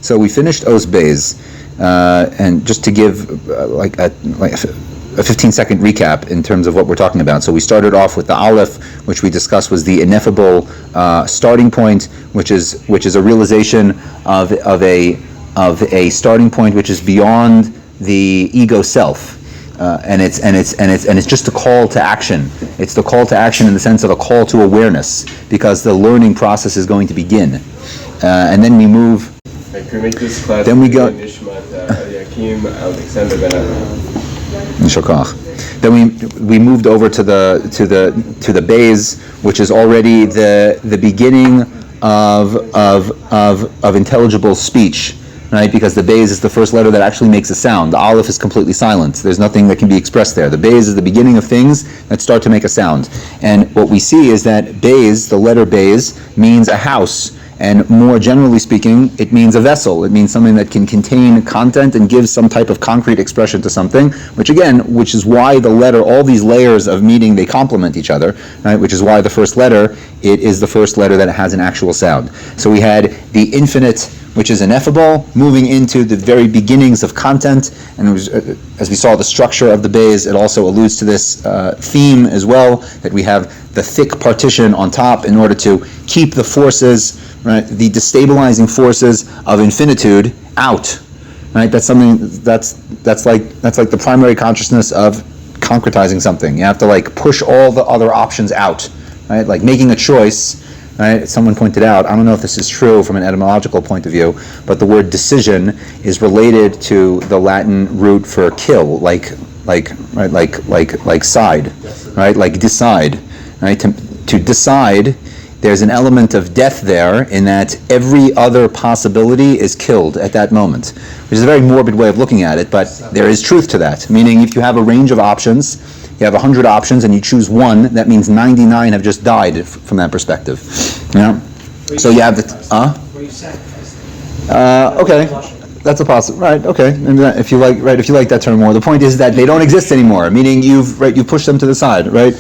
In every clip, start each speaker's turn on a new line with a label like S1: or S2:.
S1: So we finished Os Beis, and just to give a 15-second recap in terms of what we're talking about. So we started off with the Aleph, which we discussed was the ineffable starting point, which is a realization of a starting point which is beyond the ego self. And it's just a call to action. It's the call to action in the sense of a call to awareness, because the learning process is going to begin. And then we move.
S2: Can we make this class?
S1: Then we go. Then we moved over to the Beis, which is already the beginning of intelligible speech. Right, because the Beis is the first letter that actually makes a sound. The Aleph is completely silent. There's nothing that can be expressed there. The Beis is the beginning of things that start to make a sound. And what we see is that Beis, the letter Beis, means a house. And more generally speaking, it means a vessel. It means something that can contain content and give some type of concrete expression to something, which is why the letter, all these layers of meaning, they complement each other, right? Which is why the first letter, it is the first letter that has an actual sound. So we had the infinite, which is ineffable, moving into the very beginnings of content. And it was, as we saw the structure of the Beis, it also alludes to this theme as well, that we have the thick partition on top in order to keep the forces, right, the destabilizing forces of infinitude out. Right? That's something that's like the primary consciousness of concretizing something. You have to push all the other options out, right? Like making a choice. Right? Someone pointed out, I don't know if this is true from an etymological point of view, but the word decision is related to the Latin root for kill, like side, right? Like decide, right? To decide, there's an element of death there in that every other possibility is killed at that moment, which is a very morbid way of looking at it, but there is truth to that. Meaning, if you have a range of options, you have 100 options and you choose one, that means 99 have just died from that perspective. Yeah. So you have the okay, that's a possible, right? Okay, and if you like that term more, the point is that they don't exist anymore. Meaning you pushed them to the side, right?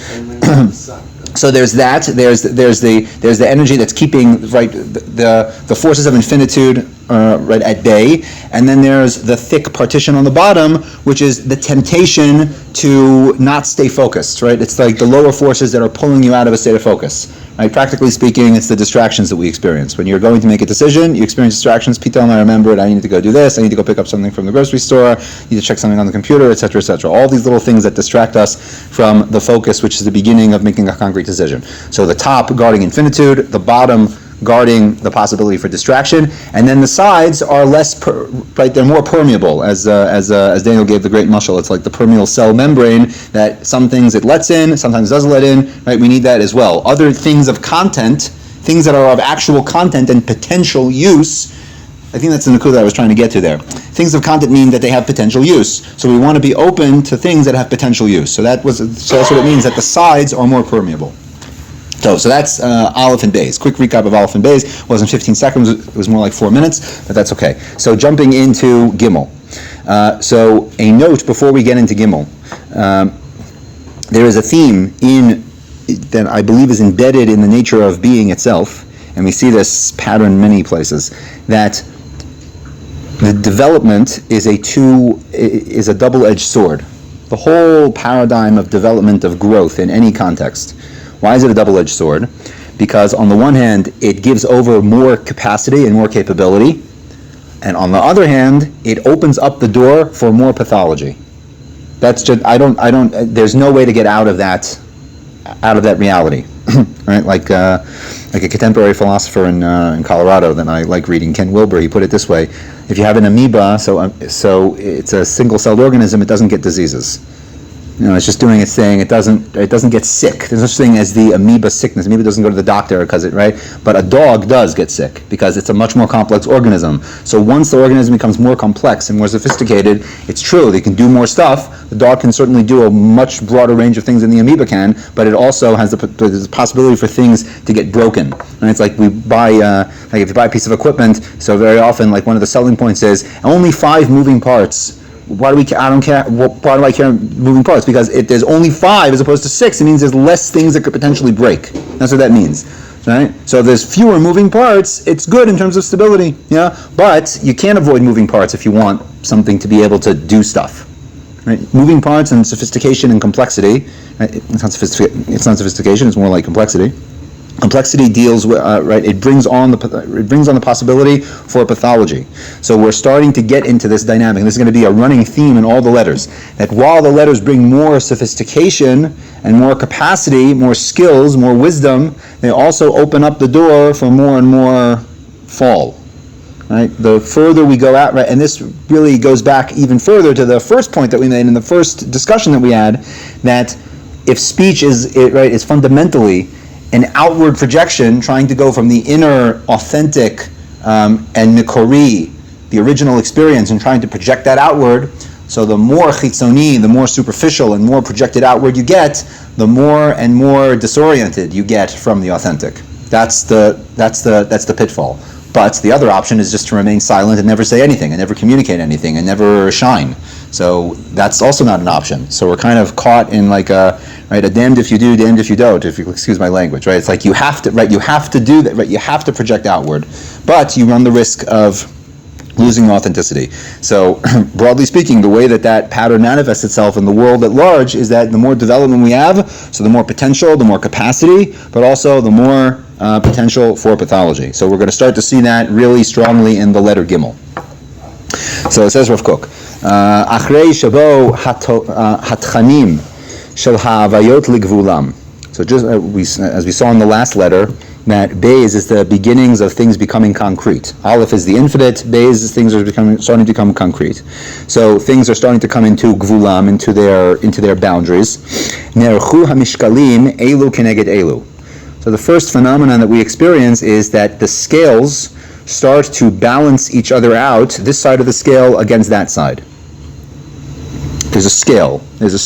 S1: So there's that. There's the energy that's keeping the forces of infinitude right at bay, and then there's the thick partition on the bottom, which is the temptation to not stay focused. Right? It's like the lower forces that are pulling you out of a state of focus. Right? Practically speaking, it's the distractions that we experience. When you're going to make a decision, you experience distractions. Pitom, I remembered, I need to go do this. I need to go pick up something from the grocery store. I need to check something on the computer, etc., etc. All these little things that distract us from the focus, which is the beginning of making a concrete decision. So the top guarding infinitude, the bottom guarding the possibility for distraction, and then the sides are less, they're more permeable. As Daniel gave the great mashal, it's like the permeable cell membrane that some things it lets in, sometimes doesn't let in. Right, we need that as well. Other things of content, things that are of actual content and potential use. I think that's the nakuda I was trying to get to there. Things of content mean that they have potential use. So we want to be open to things that have potential use. So that's what it means, that the sides are more permeable. So that's Aleph and Beis. Quick recap of Aleph and Beis. It wasn't 15 seconds, it was more like 4 minutes, but that's okay. So jumping into Gimel. So a note before we get into Gimel. There is a theme that I believe is embedded in the nature of being itself, and we see this pattern many places, that the development is a double-edged sword. The whole paradigm of development, of growth in any context. Why is it a double-edged sword? Because on the one hand, it gives over more capacity and more capability, and on the other hand, it opens up the door for more pathology. That's just there's no way to get out of that reality. Right? Like a contemporary philosopher in Colorado that I like reading, Ken Wilber, he put it this way: if you have an amoeba, so it's a single-celled organism, it doesn't get diseases. It's just doing its thing. It doesn't get sick. There's no such thing as the amoeba sickness. Amoeba doesn't go to the doctor because right? But a dog does get sick because it's a much more complex organism. So once the organism becomes more complex and more sophisticated, it's true, they can do more stuff. The dog can certainly do a much broader range of things than the amoeba can, but it also has the possibility for things to get broken. And it's like we buy, if you buy a piece of equipment, so very often, like one of the selling points is only 5 moving parts. Why do I care moving parts? Because if there's only 5 as opposed to 6, it means there's less things that could potentially break. That's what that means. Right? So if there's fewer moving parts, it's good in terms of stability. Yeah, but you can't avoid moving parts if you want something to be able to do stuff. Right? Moving parts and sophistication and complexity. Right? It's not sophistication. It's more like complexity. Complexity deals with right. It brings on the possibility for pathology. So we're starting to get into this dynamic. This is going to be a running theme in all the letters. That while the letters bring more sophistication and more capacity, more skills, more wisdom, they also open up the door for more and more fall. Right? The further we go out, right, and this really goes back even further to the first point that we made in the first discussion that we had, that if speech is fundamentally an outward projection, trying to go from the inner, authentic, and nikori, the original experience, and trying to project that outward. So the more chitzoni, the more superficial and more projected outward you get, the more and more disoriented you get from the authentic. That's the pitfall. But the other option is just to remain silent and never say anything, and never communicate anything, and never shine. So that's also not an option. So we're kind of caught in like a damned if you do, damned if you don't, if you excuse my language, right? It's like you have to do that, right? You have to project outward, but you run the risk of losing authenticity. So broadly speaking, the way that pattern manifests itself in the world at large is that the more development we have, so the more potential, the more capacity, but also the more potential for pathology. So we're going to start to see that really strongly in the letter Gimel. So it says Rav Kook, Achrei shabo hatchanim shel ha'avayot ligvulam. So just as we saw in the last letter, that Beis is the beginnings of things becoming concrete. Aleph is the infinite. Beis is things are starting to become concrete. So things are starting to come into gvulam, into their boundaries. Nerchu hamishkalim elu keneged elu. So the first phenomenon that we experience is that the scales start to balance each other out, this side of the scale against that side. There's a scale. There's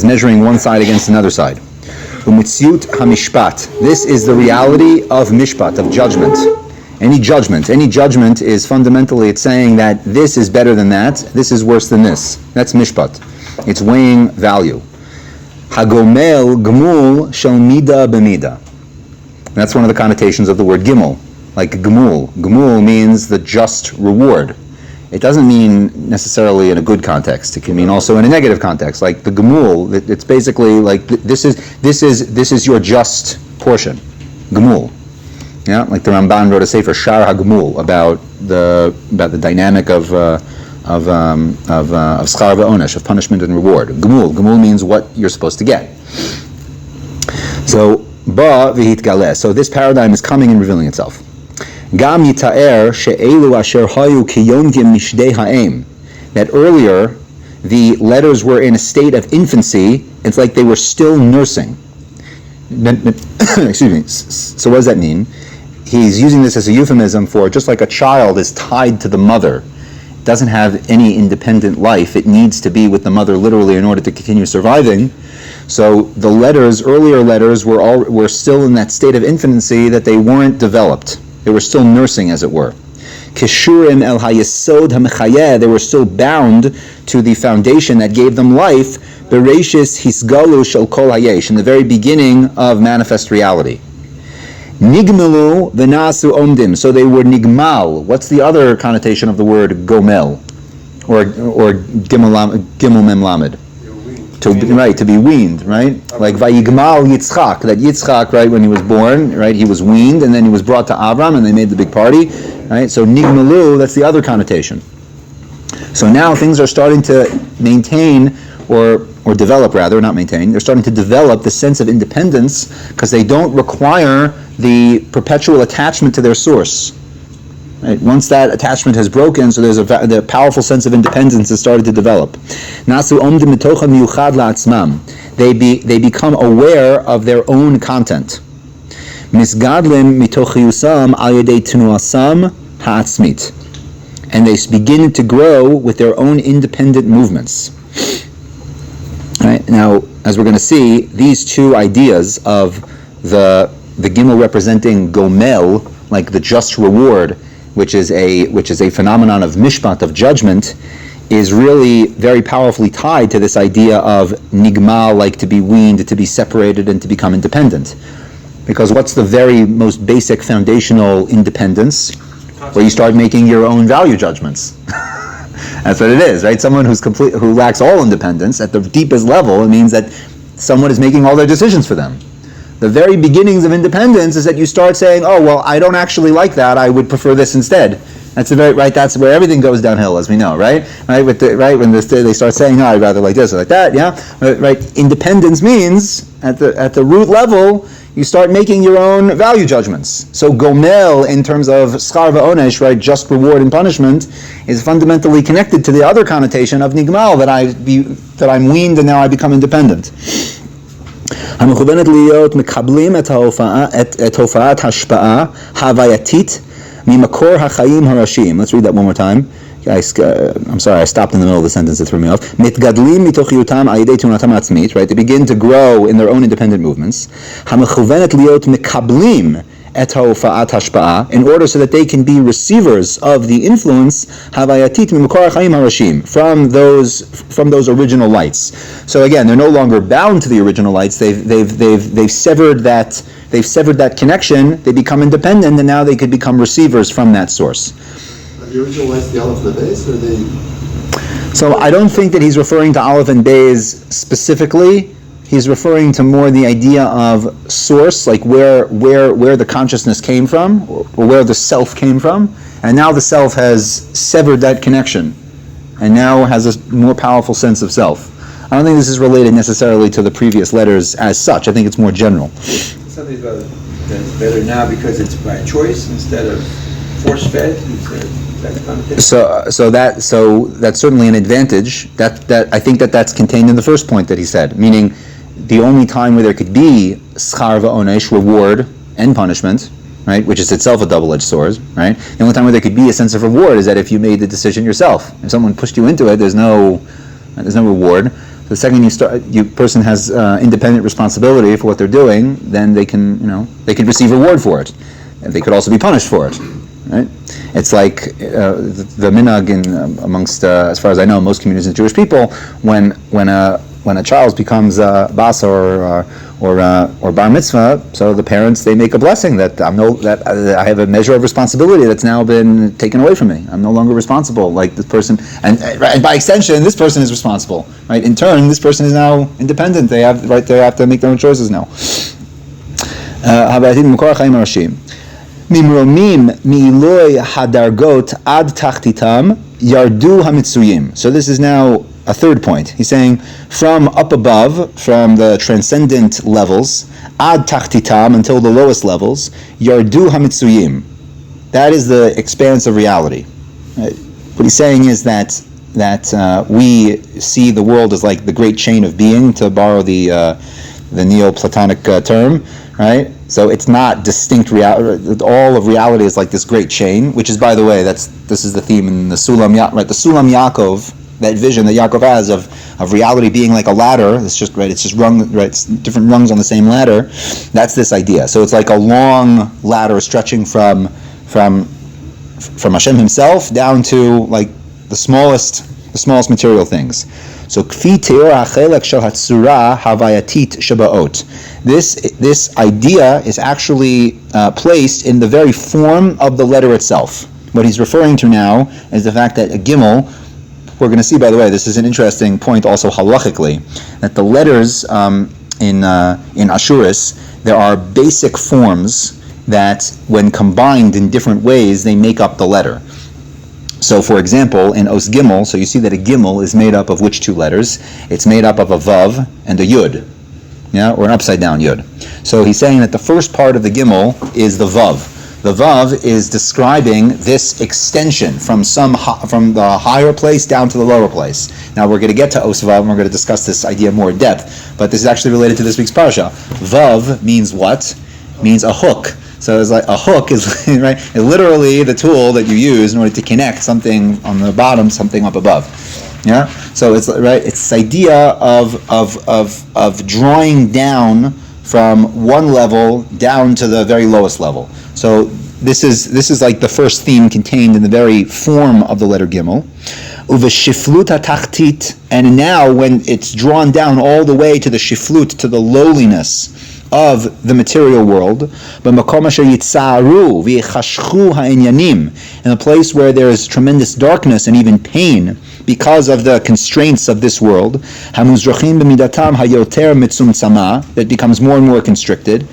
S1: measuring one side against another side. Umitziut hamishpat. This is the reality of mishpat, of judgment. Any judgment is fundamentally, it's saying that this is better than that, this is worse than this. That's mishpat. It's weighing value. Hagomel gmul shel mida b'mida. That's one of the connotations of the word gimel, like gmul. Gmul means the just reward. It doesn't mean necessarily in a good context. It can mean also in a negative context. Like the gemul, it's basically like this is your just portion, gemul. Yeah, like the Ramban wrote a sefer Shar HaGemul about the dynamic of schar v'onesh, of punishment and reward. Gemul means what you're supposed to get. So ba v'hitgaleh. So this paradigm is coming and revealing itself. Gam yita'er she'elu asher hayu kiyonkim mishdei ha'em. That earlier, the letters were in a state of infancy. It's like they were still nursing. Excuse me. So what does that mean? He's using this as a euphemism for just like a child is tied to the mother. It doesn't have any independent life. It needs to be with the mother literally in order to continue surviving. So the earlier letters were still in that state of infancy, that they weren't developed. They were still nursing, as it were. Keshurim el hayesod hamechayeh. They were still bound to the foundation that gave them life. Bereshis hisgalu shel kol hayesh. In the very beginning of manifest reality. Nigmalu v'nasu omdim. So they were nigmal. What's the other connotation of the word gomel, or gimel mem lamed? To be weaned, right? Like Vayigmal Yitzchak, that Yitzchak, right, when he was born, right, he was weaned, and then he was brought to Avram, and they made the big party, right? So Nigmalu, that's the other connotation. So now things are starting to maintain, or develop rather, not maintain, they're starting to develop the sense of independence, because they don't require the perpetual attachment to their source. Right? Once that attachment has broken, so there's the powerful sense of independence has started to develop. Nasu omdim mitocha miyuchad la'atzmam. They become aware of their own content. Misgadlim mitochiyusam al yedei tenuasam ha'atzmit. And they begin to grow with their own independent movements. Right? Now, as we're going to see, these two ideas of the gimel representing gomel, like the just reward, which is a phenomenon of mishpat, of judgment, is really very powerfully tied to this idea of nigmal, like to be weaned, to be separated, and to become independent. Because what's the very most basic foundational independence? Where you start making your own value judgments. That's what it is, right? Someone who lacks all independence at the deepest level, it means that someone is making all their decisions for them. The very beginnings of independence is that you start saying, "Oh, well, I don't actually like that. I would prefer this instead." That's That's where everything goes downhill, as we know, right? Right, when they start saying, "Oh, I'd rather like this or like that," yeah, right. Independence means at the root level, you start making your own value judgments. So gomel, in terms of schar va'onesh, right, just reward and punishment, is fundamentally connected to the other connotation of nigmal, that I'm weaned and now I become independent. המכוונת להיות מקבלים את הופעת השפעה הווייתית ממקור החיים הראשיים. Let's read that one more time. I'm sorry, I stopped in the middle of the sentence, it threw me off. מתגדלים מתוך היותם על ידי תאונתם העצמית, right? They begin to grow in their own independent movements. המכוונת להיות מקבלים את הופעת השפעה, in order so that they can be receivers of the influence הווייתית ממקור החיים הראשיים, from those original lights. So again, they're no longer bound to the original lights. They've severed that connection. They become independent, and now they could become receivers from that source.
S2: The original lights, the Aleph and the Beis, or they?
S1: So I don't think that he's referring to Aleph and Beis specifically. He's referring to more the idea of source, like where the consciousness came from, or where the self came from, and now the self has severed that connection, and now has a more powerful sense of self. I don't think this is related necessarily to the previous letters as such. I think it's more general.
S3: Something about that's better now because it's by choice instead of force-fed.
S1: So that's certainly an advantage. That I think that's contained in the first point that he said, meaning the only time where there could be schar va'onesh, reward and punishment, right, which is itself a double-edged sword, right? The only time where there could be a sense of reward is that if you made the decision yourself. If someone pushed you into it, there's no reward. The second person has independent responsibility for what they're doing, then they can receive reward for it, and they could also be punished for it. Right? It's like the minhag amongst, as far as I know, most communities of Jewish people, when a child becomes bas or bar mitzvah, so the parents, they make a blessing that I have a measure of responsibility that's now been taken away from me. I'm no longer responsible like this person, and by extension, this person is responsible. Right? In turn, this person is now independent. They have to make their own choices now. ממרומים מאלוהי hadargot ad tachtitam yardu hamitzuyim. So this is now a third point. He's saying from up above, from the transcendent levels, ad tachtitam, until the lowest levels, yardu hamitzuyim. That is the expanse of reality. What he's saying is that we see the world as like the great chain of being, to borrow the Neoplatonic term, right? So it's not distinct reality. All of reality is like this great chain, which is, by the way, this is the theme in the Sulam, right? The Sulam Yaakov, that vision that Yaakov has of reality being like a ladder. It's just rung, right? It's different rungs on the same ladder. That's this idea. So it's like a long ladder stretching from Hashem Himself down to like the smallest material things. So kfi teor hachelek shel hatzura havayatit shabaot. This idea is actually placed in the very form of the letter itself. What he's referring to now is the fact that a gimel, we're going to see, by the way, this is an interesting point also halachically, that the letters in Ashuris, there are basic forms that when combined in different ways, they make up the letter. So, for example, in Os Gimel, so you see that a Gimel is made up of which two letters? It's made up of a Vav and a Yud, or an upside down Yud. So he's saying that the first part of the Gimel is the Vav. The Vav is describing this extension from the higher place down to the lower place. Now we're going to get to Os Vav and we're going to discuss this idea more in depth, but this is actually related to this week's parasha. Vav means what? Means a hook. So it's like a hook is right, is literally the tool that you use in order to connect something on the bottom, something up above. Yeah. So it's right. It's this idea of drawing down from one level down to the very lowest level. So this is like the first theme contained in the very form of the letter Gimel. Uveshiflut hatachtit, and now when it's drawn down all the way to the shiflut, to the lowliness of the material world, in a place where there is tremendous darkness and even pain because of the constraints of this world, that becomes more and more constricted.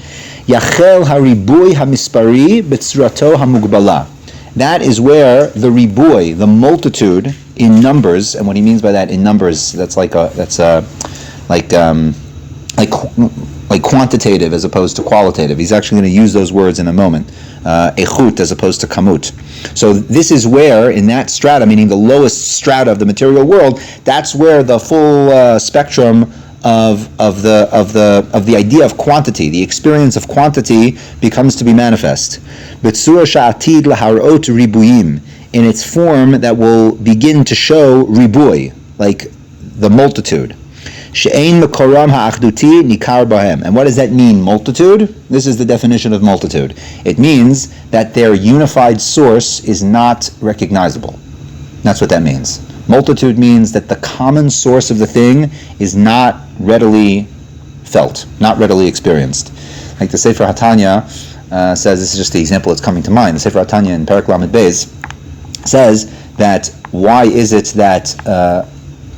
S1: That is where the ribuy, the multitude in numbers, and what he means by that in numbers, that's like quantitative as opposed to qualitative. He's actually going to use those words in a moment. Echut as opposed to kamut. So this is where, in that strata, meaning the lowest strata of the material world, that's where the full spectrum of the idea of quantity, the experience of quantity, becomes to be manifest. B'tzura sha'atid laharot ribuyim, in its form that will begin to show ribuy, like the multitude. She'ein mekoram ha'achduti nikar bahem. And what does that mean, multitude? This is the definition of multitude. It means that their unified source is not recognizable. That's what that means. Multitude means that the common source of the thing is not readily felt, not readily experienced. Like the Sefer HaTanya says, this is just the example that's coming to mind. The Sefer HaTanya in Perek Lamed Beis says that why is it that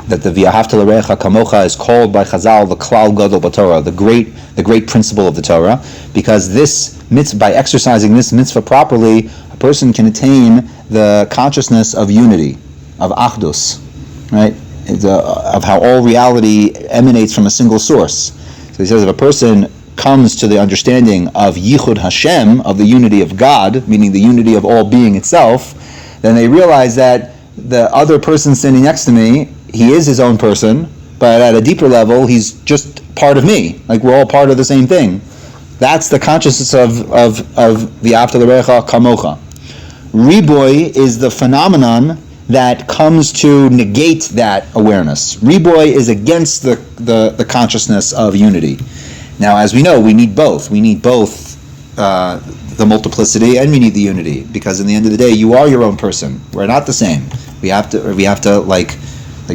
S1: the V'ahavta l'recha kamocha is called by Chazal the Klal Gadol b'Torah, the great principle of the Torah, because this mitzvah, by exercising this mitzvah properly, a person can attain the consciousness of unity, of achdus, right? Of how all reality emanates from a single source. So he says if a person comes to the understanding of Yichud Hashem, of the unity of God, meaning the unity of all being itself, then they realize that the other person standing next to me, he is his own person, but at a deeper level, he's just part of me. Like we're all part of the same thing. That's the consciousness of the V'ahavta l'recha kamocha. Riboy is the phenomenon that comes to negate that awareness. Riboy is against the consciousness of unity. Now, as we know, we need both. We need both the multiplicity and we need the unity, because in the end of the day, you are your own person. We're not the same. We have to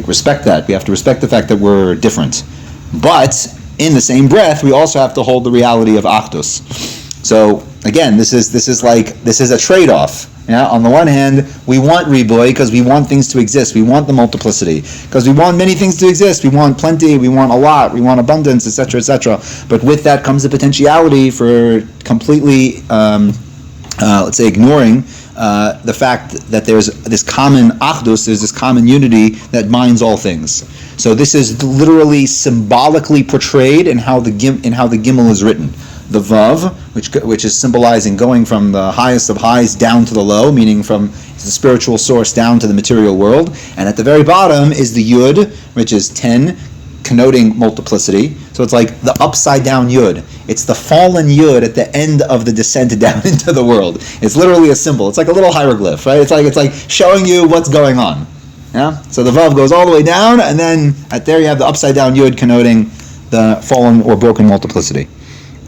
S1: respect that. We have to respect the fact that we're different. But in the same breath, we also have to hold the reality of achdus. So again, this is a trade-off. Yeah? On the one hand, we want riboy because we want things to exist. We want the multiplicity because we want many things to exist. We want plenty. We want a lot. We want abundance, etc., etc. But with that comes the potentiality for completely, let's say, ignoring the fact that there's this common achdus, there's this common unity that binds all things. So this is literally symbolically portrayed in how the Gimel is written. The Vav, which is symbolizing going from the highest of highs down to the low, meaning from the spiritual source down to the material world. And at the very bottom is the Yud, which is 10, connoting multiplicity. So it's like the upside down Yud. It's the fallen Yud at the end of the descent down into the world. It's literally a symbol. It's like a little hieroglyph, right? It's like showing you what's going on. Yeah. So the Vav goes all the way down, and then there you have the upside down Yud connoting the fallen or broken multiplicity.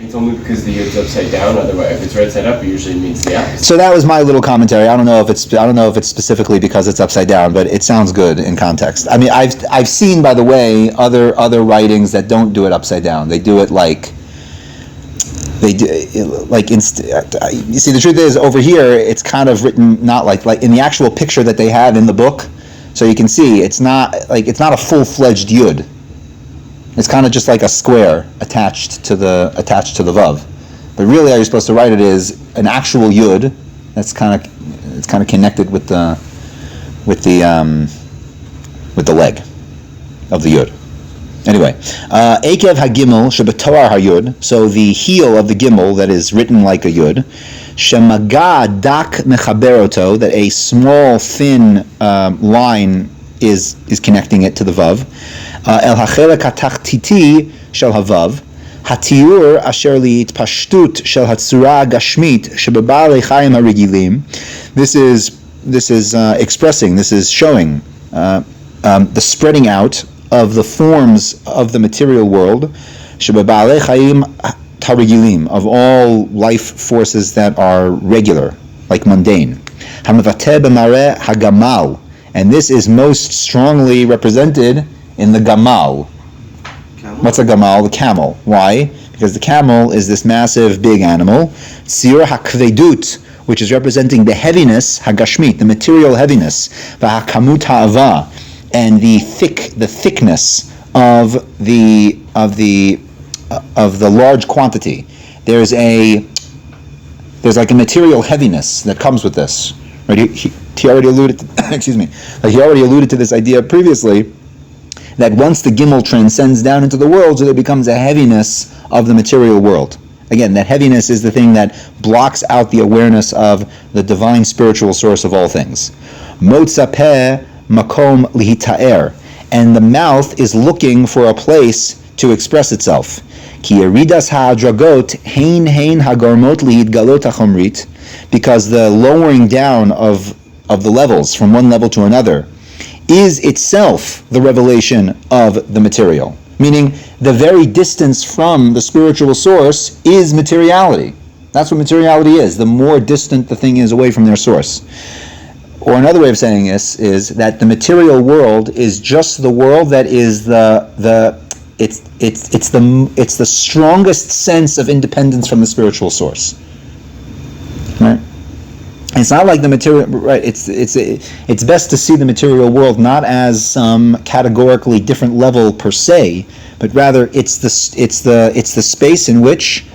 S4: It's only because the Yud's upside down. Otherwise, if it's right side up, it usually means the opposite. So
S1: that was my little commentary. I don't know if it's specifically because it's upside down, but it sounds good in context. I mean, I've seen, by the way, other writings that don't do it upside down. They do it like you see, the truth is over here it's kind of written not like in the actual picture that they have in the book. So you can see it's not a full-fledged Yud. It's kind of just like a square attached to the Vav, but really how you're supposed to write it is an actual Yud that's kind of connected with the leg of the Yud. Anyway, Ekev HaGimel Shebetoar HaYud, so the heel of the Gimel that is written like a Yud, Shemaga Dak Mechaberoto, that a small thin line is connecting it to the Vav. El hachelek hatachtiti shel havav, hatiur asher liitpashtut shel hatzura gashmit shebebaalei chayim harigilim. This is expressing, this is showing the spreading out of the forms of the material world, shebebaalei chayim harigilim, of all life forces that are regular, like mundane. Hamavateh b'mareh hagamal, and this is most strongly represented in the gamal.
S3: Camel?
S1: What's a gamal? The camel. Why? Because the camel is this massive, big animal. Tzir hakvedut, which is representing the heaviness, hagashmit, the material heaviness, v'hakamut ha'ava, and the thickness of the large quantity. There's like a material heaviness that comes with this. Right? He already alluded to, he already alluded to this idea previously, that once the gimel transcends down into the world, so there becomes a heaviness of the material world. Again, that heaviness is the thing that blocks out the awareness of the divine spiritual source of all things. Motza peh makom lihita'er, and the mouth is looking for a place to express itself. Ki yeridas ha'adragot hein hagarmot lihitgalot hachomrit, because the lowering down of the levels from one level to another is itself the revelation of the material. Meaning, the very distance from the spiritual source is materiality. That's what materiality is. The more distant the thing is away from their source. Or another way of saying this is that the material world is just the world that is it's the strongest sense of independence from the spiritual source. Right? It's not like the material, right? It's best to see the material world not as some categorically different level per se, but rather it's the space in which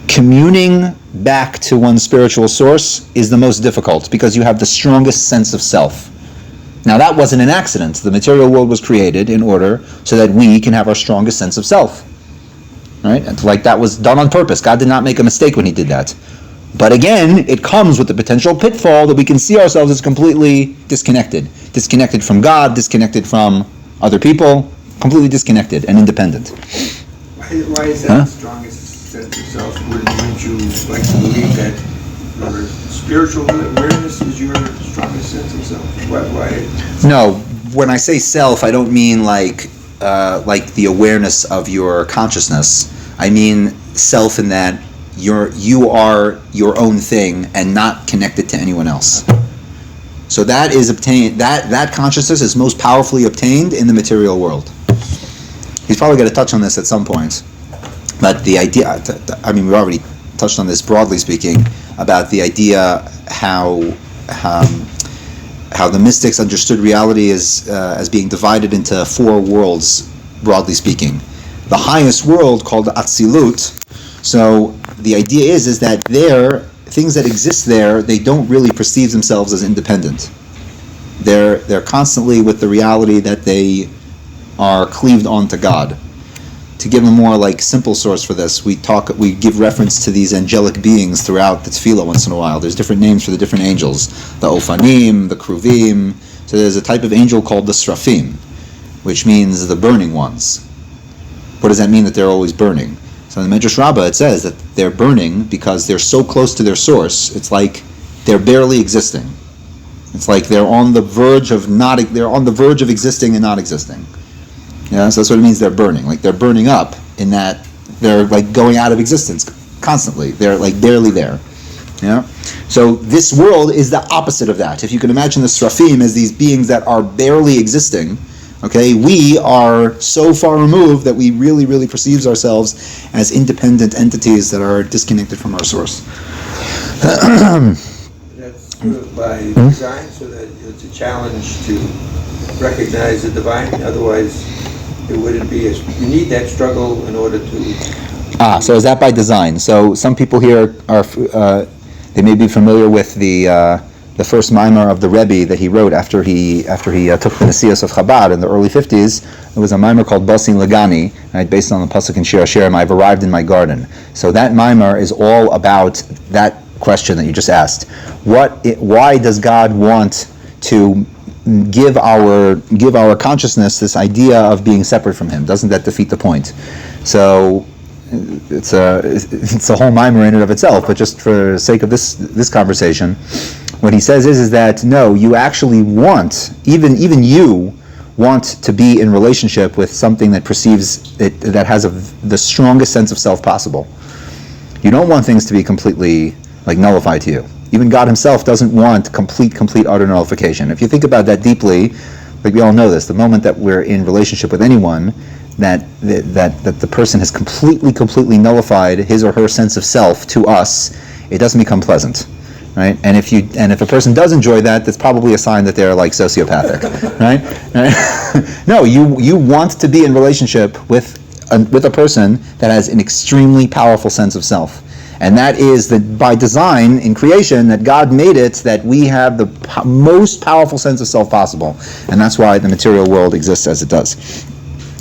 S1: communing back to one's spiritual source is the most difficult, because you have the strongest sense of self. Now, that wasn't an accident. The material world was created in order so that we can have our strongest sense of self. Right? And like that was done on purpose. God did not make a mistake when he did that. But again, it comes with the potential pitfall that we can see ourselves as completely disconnected. Disconnected from God, disconnected from other people, completely disconnected and independent.
S3: Why is that the strongest sense of self? Wouldn't you like to believe that your spiritual awareness is your strongest sense of self? Why?
S1: No, when I say self, I don't mean like the awareness of your consciousness. I mean self in that you are your own thing and not connected to anyone else. So that is obtained. That consciousness is most powerfully obtained in the material world. He's probably going to touch on this at some point, but the idea. I mean, we already touched on this broadly speaking about the idea how the mystics understood reality as being divided into four worlds, broadly speaking. The highest world called the Atzilut. So the idea is that things that exist there, they don't really perceive themselves as independent. They're constantly with the reality that they are cleaved onto God. To give a more simple source for this, we give reference to these angelic beings throughout the tefillah once in a while. There's different names for the different angels. The Ofanim, the Kruvim. So there's a type of angel called the Srafim, which means the burning ones. What does that mean that they're always burning? So in the Midrash Rabbah it says that they're burning because they're so close to their source. It's like they're barely existing. It's like they're on the verge of existing and not existing. Yeah, so that's what it means they're burning. Like they're burning up in that they're going out of existence constantly. They're barely there. Yeah. So this world is the opposite of that. If you can imagine the Srafim as these beings that are barely existing, okay, we are so far removed that we really, really perceive ourselves as independent entities that are disconnected from our source.
S3: That's by design, so that it's a challenge to recognize the divine. Otherwise, it wouldn't be you need that struggle in order to.
S1: So is that by design? So some people here are they may be familiar with the first mimer of the Rabbi that he wrote after he took the Nesias of Chabad in the early 50s. It was a mimer called Basin Lagani, right, based on the pasuk in Shir Hashirim, I've arrived in my garden. So that mimer is all about that question that you just asked. Why does God want to give our consciousness this idea of being separate from Him? Doesn't that defeat the point? So it's a whole mimer in and of itself, but just for the sake of this conversation, what he says is that no, you actually want, even you want to be in relationship with something that perceives it, that has the strongest sense of self possible. You don't want things to be completely nullified to you. Even God himself doesn't want complete utter nullification. If you think about that deeply, like we all know this, the moment that we're in relationship with anyone, that the person has completely nullified his or her sense of self to us, it doesn't become pleasant, right? And if a person does enjoy that, that's probably a sign that they're like sociopathic, right? No, you want to be in relationship with a person that has an extremely powerful sense of self. And that is that by design in creation, that God made it that we have the most powerful sense of self possible. And that's why the material world exists as it does.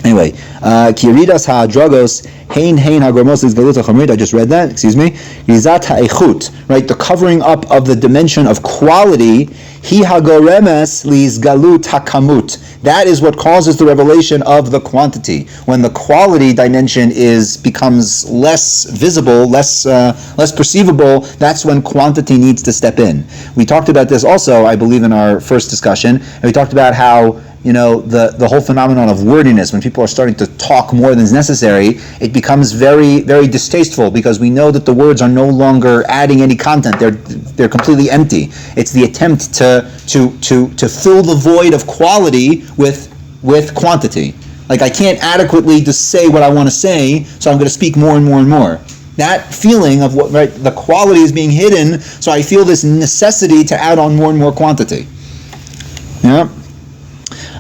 S1: Anyway, Kiridas ha'adragos hein ha'gormos izgalut ha'chomrit. I just read that. Excuse me. Rizat ha'echut. Right, the covering up of the dimension of quality. Hi hagoremes li'izgalut ha'kamut. That is what causes the revelation of the quantity. When the quality dimension becomes less visible, less perceivable, that's when quantity needs to step in. We talked about this also, I believe, in our first discussion, and we talked about how the whole phenomenon of wordiness, when people are starting to talk more than is necessary, it becomes very, very distasteful because we know that the words are no longer adding any content. They're completely empty. It's the attempt to fill the void of quality with quantity. Like I can't adequately just say what I want to say, so I'm going to speak more and more and more. That feeling of what the quality is being hidden, so I feel this necessity to add on more and more quantity. Yeah.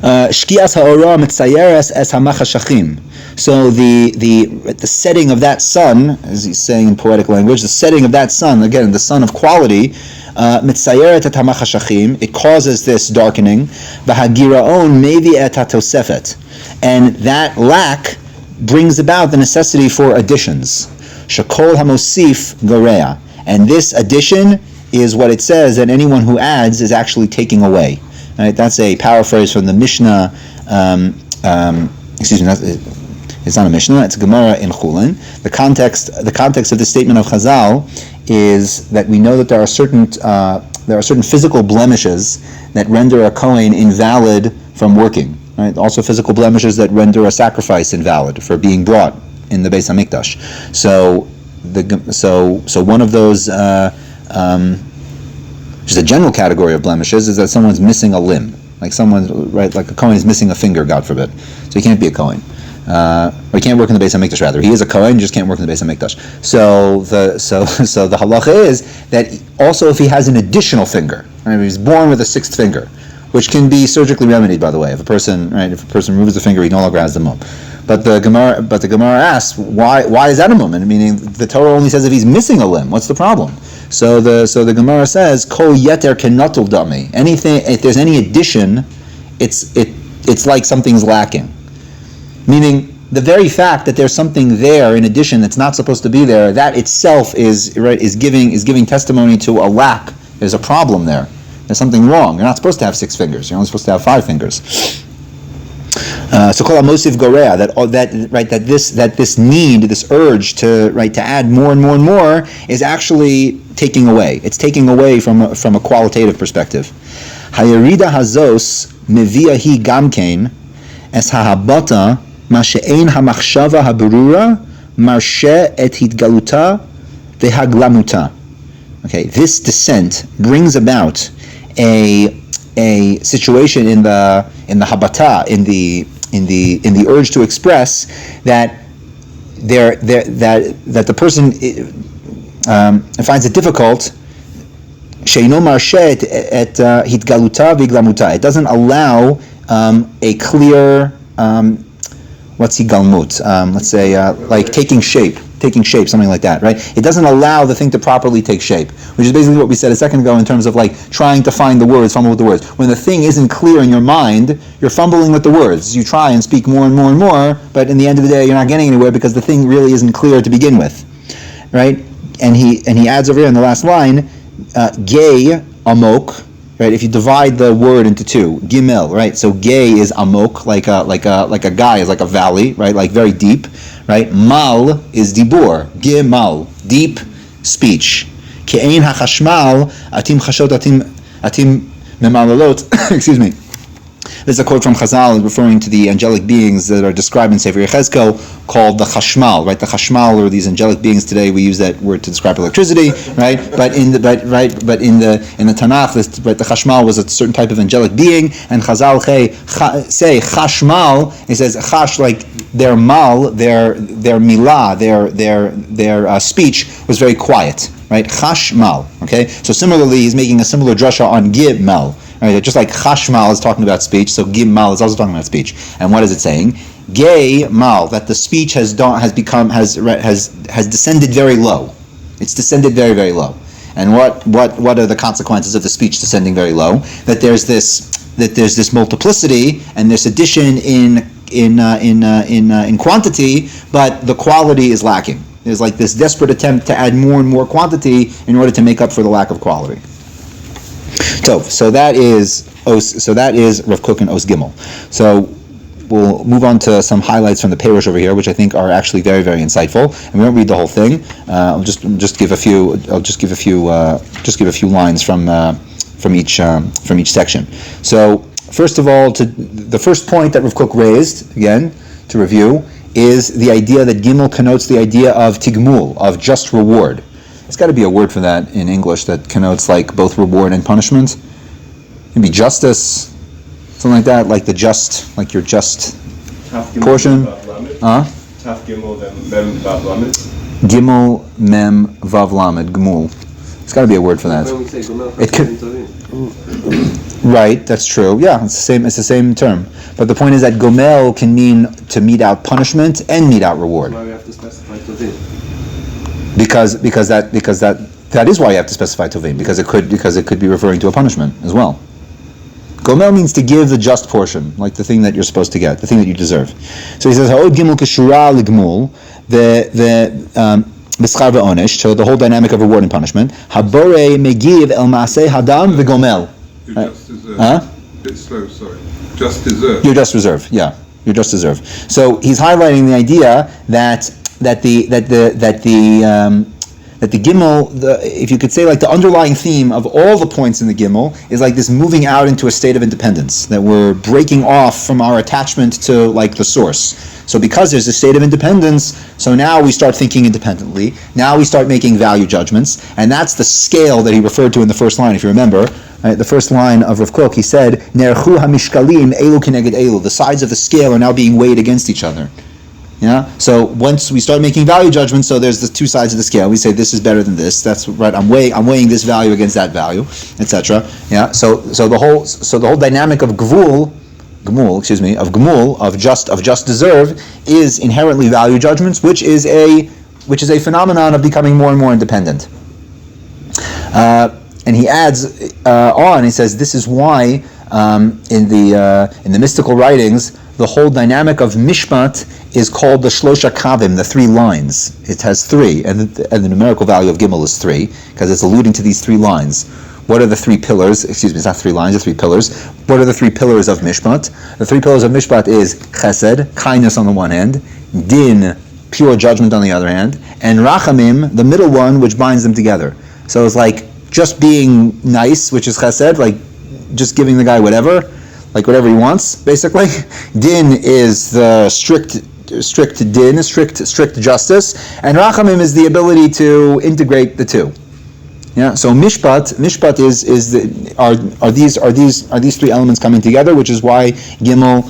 S1: Shkias ha'ora mitzayeres es hamachashachim. So the setting of that sun, as he's saying in poetic language, the setting of that sun, again, the sun of quality, mitzayeret et hamachashachim, it causes this darkening. V'hagiraon mevi et hatosefet, and that lack brings about the necessity for additions. Shakol hamosif gorea, and this addition is what it says that anyone who adds is actually taking away. Right, that's a paraphrase from the Mishnah. Excuse me, it's not a Mishnah. It's a Gemara in Chulin. The context of this statement of Chazal is that we know that there are certain physical blemishes that render a Kohen invalid from working. Right, also physical blemishes that render a sacrifice invalid for being brought in the Beis Hamikdash. So one of those. Just a general category of blemishes is that someone's missing a limb, like a Kohen is missing a finger, God forbid. So he can't be a Kohen, or he can't work in the Beis Hamikdash. Rather, he is a Kohen, he just can't work in the Beis Hamikdash. So the halacha is that also if he has an additional finger, right, if he's born with a sixth finger, which can be surgically remedied, by the way. If a person removes the finger, he no longer has the mum. But the Gemara asks, why is that a mum? Meaning the Torah only says if he's missing a limb. What's the problem? So the Gemara says, Kol yeter kenatul dami. Anything, if there's any addition, it's like something's lacking. Meaning the very fact that there's something there in addition that's not supposed to be there, that itself is giving testimony to a lack. There's a problem there. There's something wrong. You're not supposed to have 6 fingers. You're only supposed to have 5 fingers. So called mosif gorea, that this need, this urge to add more and more and more is actually taking away. It's taking away from a qualitative perspective. Hayarida hazos mevia hi gamkein es hahabata ma she'ein hamachshava haberura marshe et hitgaluta vehaglamuta. Okay, this descent brings about a situation in the habata, in the urge to express that that the person finds it difficult. Sheino marshet et hitgaluta viglamuta. It doesn't allow a clear what's higalmut? Let's say like taking shape, something like that, right? It doesn't allow the thing to properly take shape, which is basically what we said a second ago in terms of like trying to find the words, fumble with the words. When the thing isn't clear in your mind, you're fumbling with the words. You try and speak more and more and more, but in the end of the day, you're not getting anywhere because the thing really isn't clear to begin with, right? And he adds over here in the last line, gay amok, right? If you divide the word into 2, gimel, right? So gay is amok, like a guy is like a valley, right? Like very deep. Right? Mal is dibur. Gimal, deep speech. Ke'ein hachashmal atim chashot atim memalalot. Excuse me. This is a quote from Chazal referring to the angelic beings that are described in Sefer Yechezkel called the Chashmal, right? The Chashmal, or these angelic beings today, we use that word to describe electricity, right? But in the Tanakh, the Chashmal was a certain type of angelic being, and Chazal say Chashmal. It says Chash, like their mal, their milah, their speech was very quiet, right? Chashmal. Okay, so similarly, he's making a similar drasha on Gimel. Right, just like Chashmal is talking about speech, so Gimel is also talking about speech. And what is it saying? Gay mal, that the speech has descended very low. It's descended very, very low. And what are the consequences of the speech descending very low? That there's this multiplicity and this addition in quantity, but the quality is lacking. There's like this desperate attempt to add more and more quantity in order to make up for the lack of quality. So that is Rav Kook and Os Gimel. So we'll move on to some highlights from the Perush over here, which I think are actually very, very insightful. And we won't read the whole thing. I'll just give a few lines from each section. So first of all, the first point that Rav Kook raised, again to review, is the idea that Gimel connotes the idea of tigmul, of just reward. There's got to be a word for that in English that connotes like both reward and punishment. Maybe justice, something like that, like your just portion.
S4: Taf Gimel Mem Vav Lamed.
S1: Gimel Mem Vav Lamed Gmul. There's got to be a word for that. It could. Right, that's true. Yeah, it's the same term. But the point is that gomel can mean to mete out punishment and mete out reward.
S2: Why we have to specify tovim?
S1: Because that is why you have to specify tovim, because it could be referring to a punishment as well. Gomel means to give the just portion, like the thing that you're supposed to get, the thing that you deserve. So he says, Ha'od gimel keshura ligmul, the b'schar ve'onesh, so the whole dynamic of reward and punishment. Habore megiv el maaseh hadam v'gomel.
S5: You just deserve. Bit slow, sorry. Just deserve.
S1: You're just reserve. Yeah, you're just reserve. So he's highlighting the idea that the Gimel, if you could say, like the underlying theme of all the points in the Gimel is like this moving out into a state of independence, that we're breaking off from our attachment to like the source. So because there's a state of independence, so now we start thinking independently, now we start making value judgments, and that's the scale that he referred to in the first line, if you remember. Right, the first line of Rav Kook, he said, Nerchu hamishkalim elu keneged elu. The sides of the scale are now being weighed against each other. Yeah. So once we start making value judgments, so there's the two sides of the scale. We say this is better than this. That's right. I'm weighing this value against that value, etc. Yeah. So the whole dynamic of gmul, of just deserve, is inherently value judgments, which is a phenomenon of becoming more and more independent. And he adds on. He says this is why in the mystical writings, the whole dynamic of mishpat is called the shlosha kavim, the three lines. It has three, and the numerical value of Gimel is 3, because it's alluding to these 3 lines. What are the 3 pillars? Excuse me, it's not 3 lines, it's 3 pillars. What are the 3 pillars of mishpat? The 3 pillars of mishpat is chesed, kindness on the one hand, din, pure judgment on the other hand, and rachamim, the middle one, which binds them together. So it's like just being nice, which is chesed, like just giving the guy whatever he wants, basically. Din is the strict din, strict justice, and rachamim is the ability to integrate the two. Yeah. So mishpat are these 3 elements coming together, which is why Gimel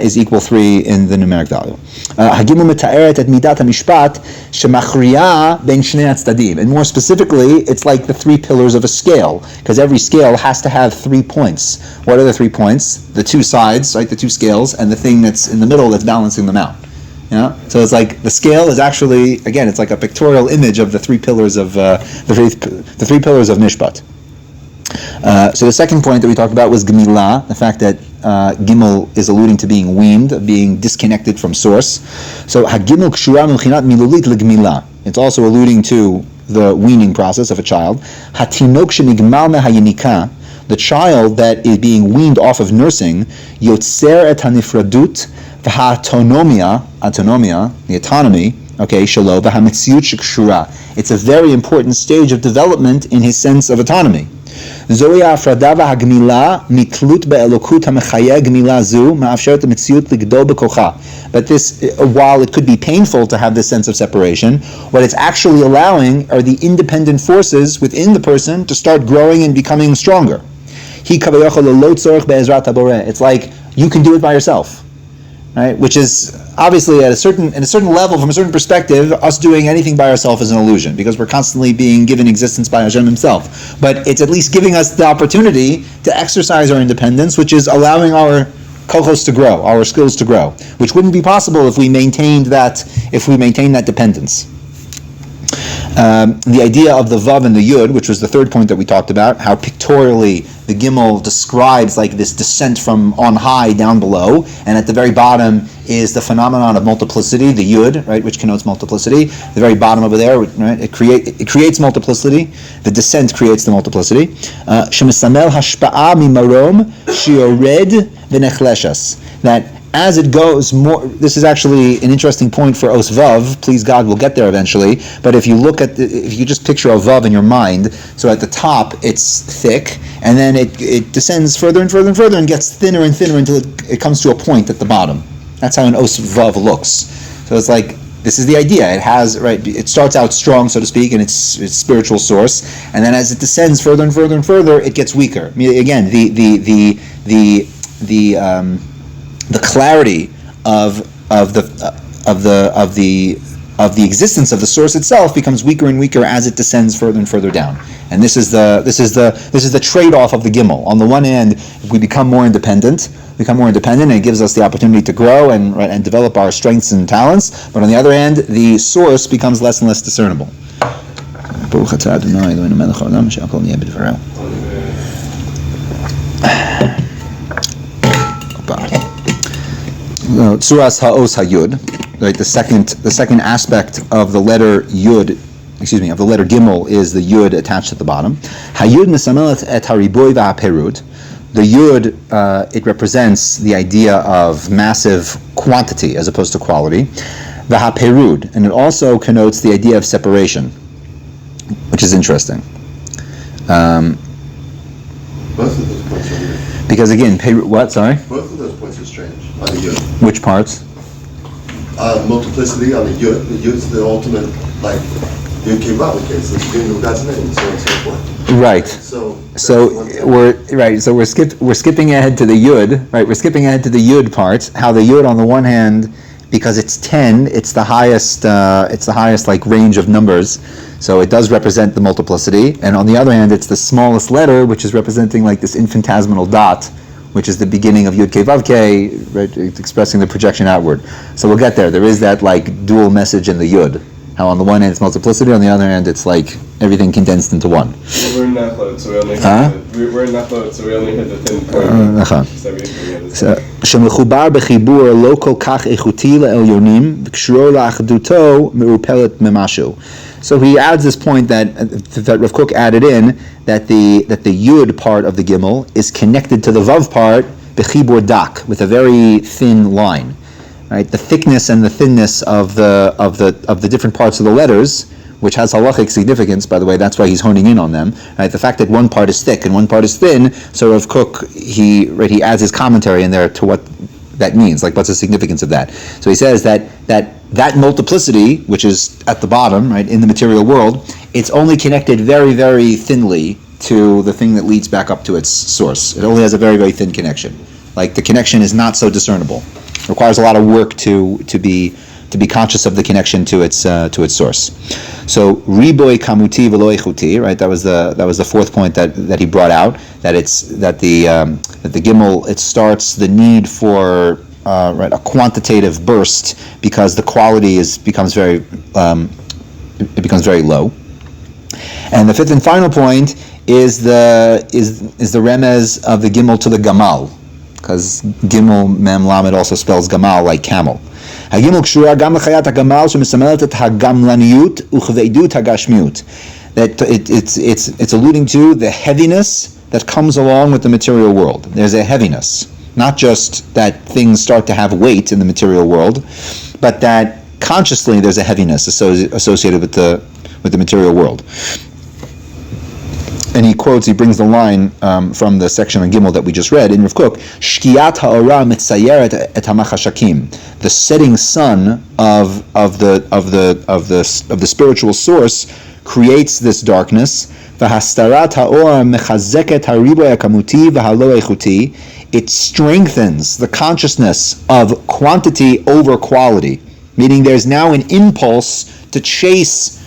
S1: is equal 3 in the numeric value. Hagimel metaeret et midat hamishpat shemachriya ben shnei tzaddim, and more specifically, it's like the 3 pillars of a scale, because every scale has to have 3 points. What are the 3 points? The 2 sides, right? The 2 scales, and the thing that's in the middle that's balancing them out. Yeah, so it's like the scale is actually, again, it's like a pictorial image of the 3 pillars of the 3 pillars of mishpat. So the second point that we talked about was gemilah, the fact that Gimel is alluding to being weaned, being disconnected from source. So hagimel kshura milchinat milulit legemilah. It's also alluding to the weaning process of a child. Hatinok shenigmal mehayinika, the child that is being weaned off of nursing, yotzer et hanifradut. The autonomia, the autonomy, okay, shelo, v'hametziut shekshura. It's a very important stage of development in his sense of autonomy. זוהי ההפרדה והגמילה מתלות באלוקות המחיה גמילה זו, מאפשרת המציאות לגדול בכוחה. But this, while it could be painful to have this sense of separation, what it's actually allowing are the independent forces within the person to start growing and becoming stronger. It's like you can do it by yourself. Right? Which is obviously in a certain level, from a certain perspective, us doing anything by ourselves is an illusion, because we're constantly being given existence by Hashem Himself. But it's at least giving us the opportunity to exercise our independence, which is allowing our kochos to grow, our skills to grow, which wouldn't be possible if we maintained that dependence. The idea of the Vav and the Yud, which was the third point that we talked about, how pictorially the Gimel describes like this descent from on high down below, and at the very bottom is the phenomenon of multiplicity, the Yud, right, which connotes multiplicity. The very bottom over there, right, it creates multiplicity. The descent creates the multiplicity. Shemisamel hashpa'a mimarom shiored v'nechleshas. That as it goes more, this is actually an interesting point for Os Vav. Please God, we'll get there eventually. But if you look at, if you just picture a Vav in your mind, so at the top it's thick, and then it descends further and further and further, and gets thinner and thinner until it comes to a point at the bottom. That's how an Os Vav looks. So it's like, this is the idea. It has, right, it starts out strong, so to speak, in its spiritual source, and then as it descends further and further and further, it gets weaker. I mean, again, the clarity of the existence of the source itself becomes weaker and weaker as it descends further and further down. And this is the trade-off of the Gimel. On the one hand, if we become more independent, and it gives us the opportunity to grow and develop our strengths and talents. But on the other hand, the source becomes less and less discernible. Tzuras ha'os ha'yud, right? The second aspect of the letter yud, of the letter gimel, is the yud attached at the bottom. Ha'yud mesamelet et hariboy va'perud. The yud, it represents the idea of massive quantity as opposed to quality. Va'perud, and it also connotes the idea of separation, which is interesting.
S2: Both of those points are weird.
S1: Because again, what? Sorry.
S2: Both of those points are strange on the yud.
S1: Which parts?
S2: Multiplicity on the yud. The yud's the ultimate, like yud kei vav, okay, so it's beginning of God's name, and so on and so forth.
S1: Right.
S2: So
S1: we're skipping ahead to the yud. Right. We're skipping ahead to the yud part. How the yud, on the one hand, because it's 10, it's the highest like range of numbers. So it does represent the multiplicity, and on the other hand, it's the smallest letter, which is representing like this infinitesimal dot, which is the beginning of Yud Kei Vav Kei, right, it's expressing the projection outward. So we'll get there. There is that like dual message in the Yud. How on the one hand it's multiplicity, on the other hand it's like everything condensed into one.
S4: Well, we're in Nachlot, so we only hit the thin point.
S1: שמחובר בחיבור לא כל כך איכותי לעליונים, וקשרו לאחדותו מעורפלת ממשהו. So he adds this point that Rav Kook added in, that the Yud part of the Gimel is connected to the Vav part bechibur dak, with a very thin line. Right, the thickness and the thinness of the different parts of the letters, which has halachic significance, by the way, that's why he's honing in on them. Right, the fact that one part is thick and one part is thin, so Rav Kook he adds his commentary in there to what that means, like what's the significance of that. So he says that multiplicity, which is at the bottom, right, in the material world, it's only connected very, very thinly to the thing that leads back up to its source. It only has a very, very thin connection. Like the connection is not so discernible. It requires a lot of work to be conscious of the connection to its source. So riboy kamuti v'lo ichuti, right? That was the fourth point that he brought out. That the Gimel, it starts the need for a quantitative burst because the quality becomes very low. And the fifth and final point is the remez of the Gimel to the Gamal, because Gimel Mem Lamed also spells Gamal like camel. Hagimel kshura gam l'chayat hagamal shemisamelet et hagamlaniyut uchveidut hagashmiut. That it's alluding to the heaviness that comes along with the material world. There's a heaviness, not just that things start to have weight in the material world, but that consciously there's a heaviness associated with the material world. and he brings the line from the section on Gimel that we just read in Rav Kook, Shkiat ha'ora mitzayeret et hamachashakim. The setting sun of the spiritual source creates this darkness. V'hastarat ha'ora mechazeket hariboy hakamuti v'halo eichuti. It strengthens the consciousness of quantity over quality, meaning there's now an impulse to chase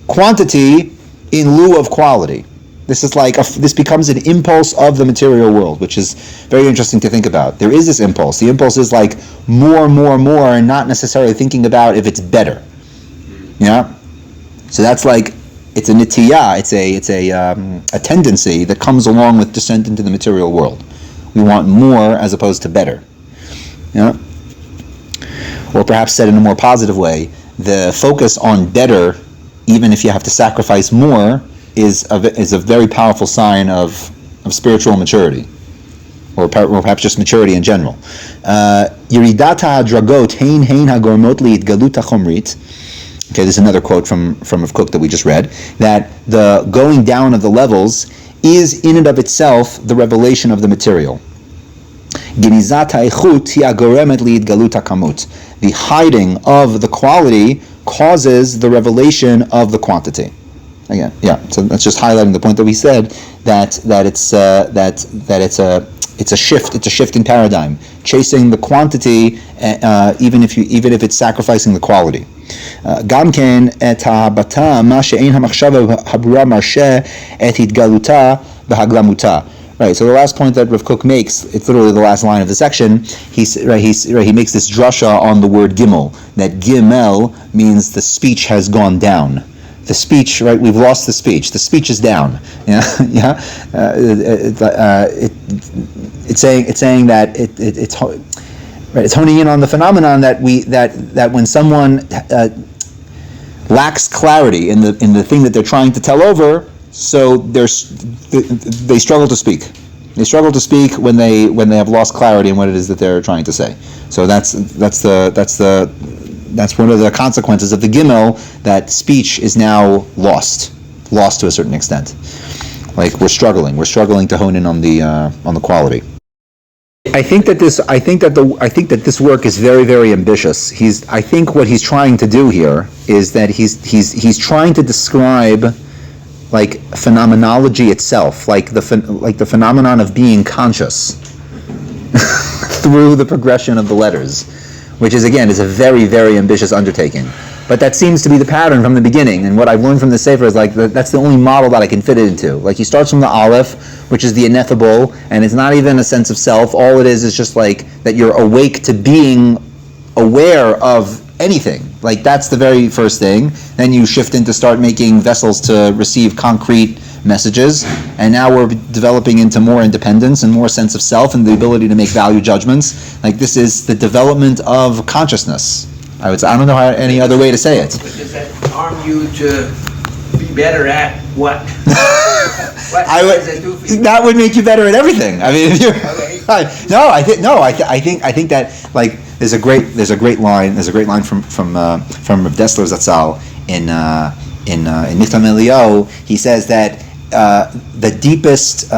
S1: quantity in lieu of quality. This is this becomes an impulse of the material world, which is very interesting to think about. There is this impulse. The impulse is like more, and not necessarily thinking about if it's better. Yeah. So that's like it's a nitiyah. It's a tendency that comes along with descent into the material world. We want more as opposed to better. Yeah. Or perhaps said in a more positive way, the focus on better, even if you have to sacrifice more, is a very powerful sign of spiritual maturity, or perhaps just maturity in general. Yiridat ha'dragot hein hagormot li'itgalut hachomrit. Okay, this is another quote from Rav Kook that we just read, that the going down of the levels is in and of itself the revelation of the material. Genizat ha'echut hi hagoremet li'itgalut hakamut. The hiding of the quality causes the revelation of the quantity. Again, yeah. So that's just highlighting the point that we said that it's a shift in paradigm, chasing the quantity, even if it's sacrificing the quality. Gamken et habata ma she'ein hamachshava habura marshe et hitgaluta v'haglamuta. Right. So the last point that Rav Kook makes, it's literally the last line of the section. He makes this drasha on the word gimel. That gimel means the speech has gone down. The speech, right? We've lost the speech. The speech is down. Yeah, yeah. It's saying that it's honing in on the phenomenon that when someone lacks clarity in the thing that they're trying to tell over, so they struggle to speak. They struggle to speak when they have lost clarity in what it is that they're trying to say. So that's one of the consequences of the gimel, that speech is now lost to a certain extent. Like we're struggling to hone in on the quality. I think that this work is very, very ambitious. I think what he's trying to do here is that he's trying to describe like phenomenology itself, like the phenomenon of being conscious through the progression of the letters, which is a very, very ambitious undertaking. But that seems to be the pattern from the beginning, and what I've learned from the Sefer is that's the only model that I can fit it into. Like he starts from the Aleph, which is the ineffable, and it's not even a sense of self. All it is just like that you're awake to being aware of anything. Like that's the very first thing. Then you shift into start making vessels to receive concrete messages, and now we're developing into more independence and more sense of self and the ability to make value judgments. Like this is the development of consciousness. I don't know any other way to say it.
S3: But does that arm you to be better at what?
S1: That would make you better at everything. I mean, if you're, okay. I think that like there's a great line from Rav Dessler Zatzal in Nichtam Eliyahu. He says that the deepest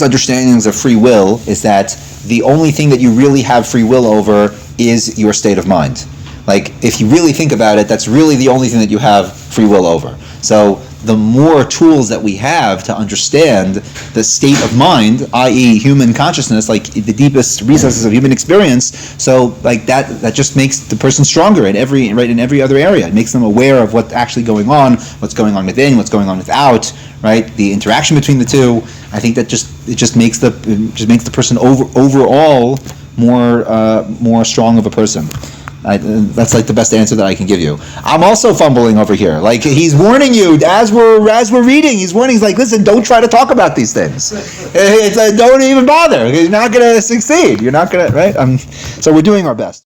S1: understandings of free will is that the only thing that you really have free will over is your state of mind. Like, if you really think about it, that's really the only thing that you have free will over. So the more tools that we have to understand the state of mind, i.e. human consciousness, like the deepest recesses of human experience, so like that just makes the person stronger in every other area. It makes them aware of what's actually going on, what's going on within, what's going on without, right? The interaction between the two. I think that just makes the person overall more strong of a person. That's like the best answer that I can give you. I'm also fumbling over here. Like he's warning you as we're reading. He's warning. He's like, listen, don't try to talk about these things. It's like, don't even bother. You're not going to succeed. You're not going to, right? So we're doing our best.